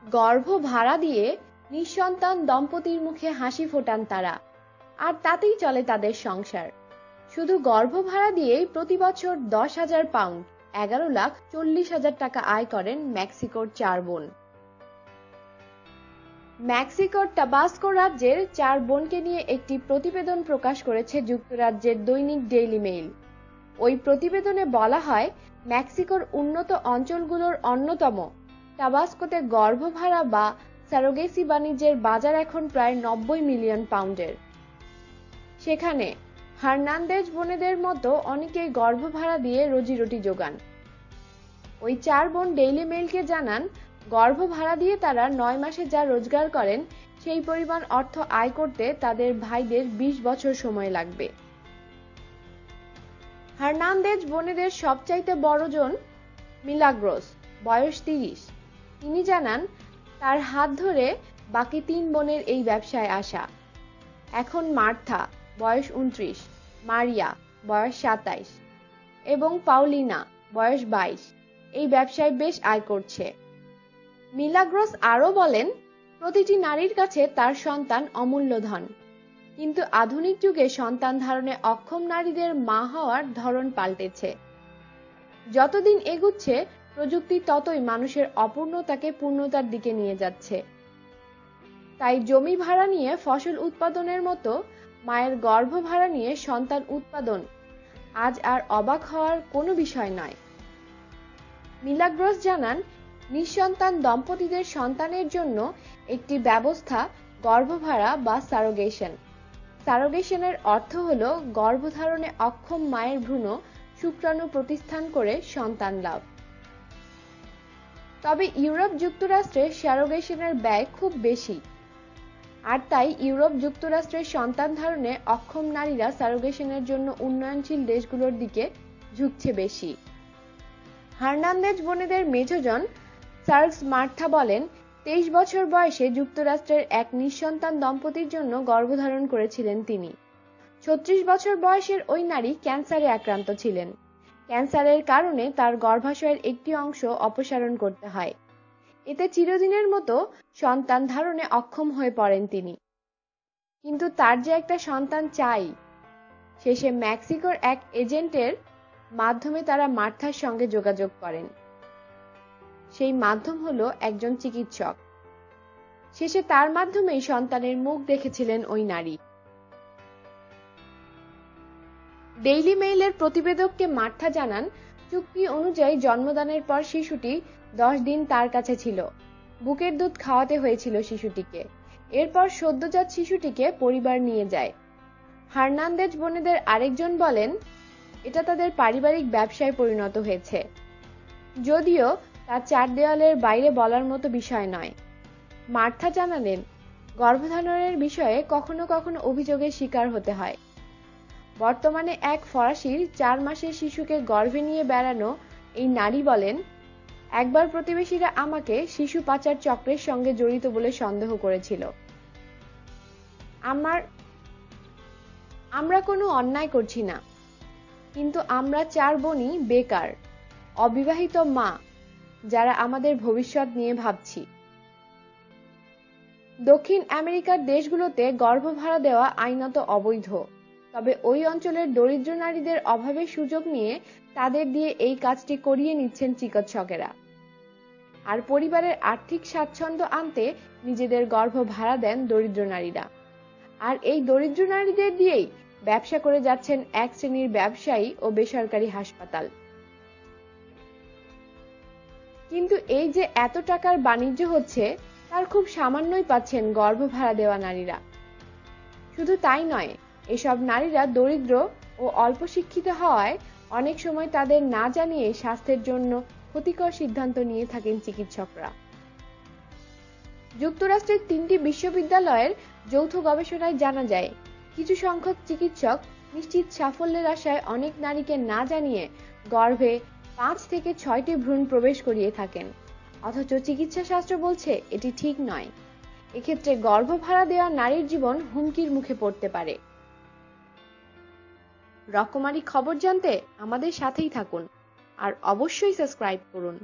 গর্ভ ভাড়া দিয়ে নিঃসন্তান দম্পতির মুখে হাসি ফোটান তারা, আর তাতেই চলে তাদের সংসার। শুধু গর্ভ ভাড়া দিয়েই প্রতি বছর 10,000 পাউন্ড, 11,40,000 টাকা আয় করেন মেক্সিকোর 4 বোন। মেক্সিকোর টাবাস্কো রাজ্যের 4 বোনকে নিয়ে একটি প্রতিবেদন প্রকাশ করেছে যুক্তরাজ্যের দৈনিক ডেইলি মেইল। ওই প্রতিবেদনে বলা হয়, মেক্সিকোর উন্নত অঞ্চলগুলোর অন্যতম টাবাস্কোতে গর্ভ ভাড়া বা সারোগেসি বাণিজ্যের বাজার এখন প্রায় 90 মিলিয়ন পাউন্ডের। সেখানে হার্নান্দেজ বোনেদের মতো অনেকেই গর্ভ ভাড়া দিয়ে রুজি যোগান। ওই 4 বোন ডেইলি মেইলকে জানান, গর্ভ ভাড়া দিয়ে তারা 9 মাসে যা রোজগার করেন সেই পরিমাণ অর্থ আয় করতে তাদের ভাইদের 20 বছর সময় লাগবে। হার্নান্দেজ বোনেদের সবচাইতে বড়জন মিলাগ্রোস, বয়স 30। তিনি জানান, তার হাত ধরে বাকি 3 বোনের এই ব্যবসায় আসা। এখন মার্থা, বয়স 29, মারিয়া, বয়স 27 এবং পাউলিনা, বয়স 22 এই ব্যবসায় বেশ আয় করছে। মিলাগ্রোস আরও বলেন, প্রতিটি নারীর কাছে তার সন্তান অমূল্য ধন, কিন্তু আধুনিক যুগে সন্তান ধারণে অক্ষম নারীদের মা হওয়ার ধরন পাল্টেছে। যতদিন এগুচ্ছে প্রযুক্তি ততই মানুষের অপূর্ণতাকে পূর্ণতার দিকে নিয়ে যাচ্ছে। তাই জমি ভাড়া নিয়ে ফসল উৎপাদনের মতো মায়ের গর্ভ ভাড়া নিয়ে সন্তান উৎপাদন আজ আর অবাক হওয়ার কোনো বিষয় নয়। মিলাগ্রোস জানান, নিঃসন্তান দম্পতিদের সন্তানের জন্য একটি ব্যবস্থা গর্ভভাড়া বা সারোগেশন। সারোগেশনের অর্থ হল গর্ভধারণে অক্ষম মায়ের ভ্রূণ শুক্রাণু প্রতিস্থান করে সন্তান লাভ। তবে ইউরোপ যুক্তরাষ্ট্রে সারোগেশনের ব্যয় খুব বেশি, আর তাই ইউরোপ যুক্তরাষ্ট্রের সন্তান ধারণে অক্ষম নারীরা সারোগেশনের জন্য উন্নয়নশীল দেশগুলোর দিকে ঝুঁকছে বেশি। হার্নান্দেজ বোনেদের মেজজন চার্লস মার্থা বলেন, 23 বছর বয়সে যুক্তরাষ্ট্রের এক নিঃসন্তান দম্পতির জন্য গর্ভধারণ করেছিলেন তিনি। 36 বছর বয়সের ওই নারী ক্যান্সারে আক্রান্ত ছিলেন। ক্যান্সারের কারণে তার গর্ভাশয়ের একটি অংশ অপসারণ করতে হয়। এতে চিরদিনের মতো সন্তান ধারণে অক্ষম হয়ে পড়েন তিনি। কিন্তু তার যে একটা সন্তান চাই, শেষে মেক্সিকোর এক এজেন্টের মাধ্যমে তারা মার্থার সঙ্গে যোগাযোগ করেন। সেই মাধ্যম হলো একজন চিকিৎসক। শেষে তার মাধ্যমেই সন্তানের মুখ দেখেছিলেন ওই নারী। ডেইলি মেইলের প্রতিবেদককে মার্থা জানান, চুক্তি অনুযায়ী জন্মদানের পর শিশুটি 10 দিন তার কাছে ছিল। বুকের দুধ খাওয়াতে হয়েছিল শিশুটিকে। এরপর সদ্যজাত শিশুটিকে পরিবার নিয়ে যায়। হার্নান্দেজ বোনেদের আরেকজন বলেন, এটা তাদের পারিবারিক ব্যবসায় পরিণত হয়েছে, যদিও তা 4 দেওয়ালের বাইরে বলার মতো বিষয় নয়। মার্থা জানালেন, গর্ভধারণের বিষয়ে কখনো কখনো অভিযোগের শিকার হতে হয়। বর্তমানে এক ফরাসির 4 মাসের শিশুকে গর্ভে নিয়ে বেড়ানো এই নারী বলেন, একবার প্রতিবেশীরা আমাকে শিশু পাচার চক্রের সঙ্গে জড়িত বলে সন্দেহ করেছিল। আমরা কোনো অন্যায় করছি না, কিন্তু আমরা 4 বোনই বেকার, অবিবাহিত মা, যারা আমাদের ভবিষ্যৎ নিয়ে ভাবছি। দক্ষিণ আমেরিকার দেশগুলোতে গর্ভ ভাড়া দেওয়া আইনত অবৈধ, তবে ওই অঞ্চলের দরিদ্র নারীদের অভাবের সুযোগ নিয়ে তাদের দিয়ে এই কাজটি করিয়ে নিচ্ছেন চিকিৎসকেরা। আর পরিবারের আর্থিক স্বাচ্ছন্দ্য আনতে নিজেদের গর্ভ ভাড়া দেন দরিদ্র নারীরা। আর এই দরিদ্র নারীদের দিয়েই ব্যবসা করে যাচ্ছেন এক শ্রেণীর ব্যবসায়ী ও বেসরকারি হাসপাতাল। কিন্তু এই যে এত টাকার বাণিজ্য হচ্ছে, তার খুব সামান্যই পাচ্ছেন গর্ভ ভাড়া দেওয়া নারীরা। শুধু তাই নয়, এসব নারীরা দরিদ্র ও অল্প শিক্ষিত হওয়ায় অনেক সময় তাদের না জানিয়ে স্বাস্থ্যের জন্য ক্ষতিকর সিদ্ধান্ত নিয়ে থাকেন চিকিৎসকরা। যুক্তরাষ্ট্রের 3টি বিশ্ববিদ্যালয়ের যৌথ গবেষণায় জানা যায়, কিছু সংখ্যক চিকিৎসক নিশ্চিত সাফল্যের আশায় অনেক নারীকে না জানিয়ে গর্ভে 5 থেকে 6টি ভ্রূণ প্রবেশ করিয়ে থাকেন। অথচ চিকিৎসা শাস্ত্র বলছে এটি ঠিক নয়। এক্ষেত্রে গর্ভ ভাড়া দেওয়া নারীর জীবন হুমকির মুখে পড়তে পারে। রকমারি খবর জানতে আমাদের সাথেই থাকুন আর অবশ্যই সাবস্ক্রাইব করুন।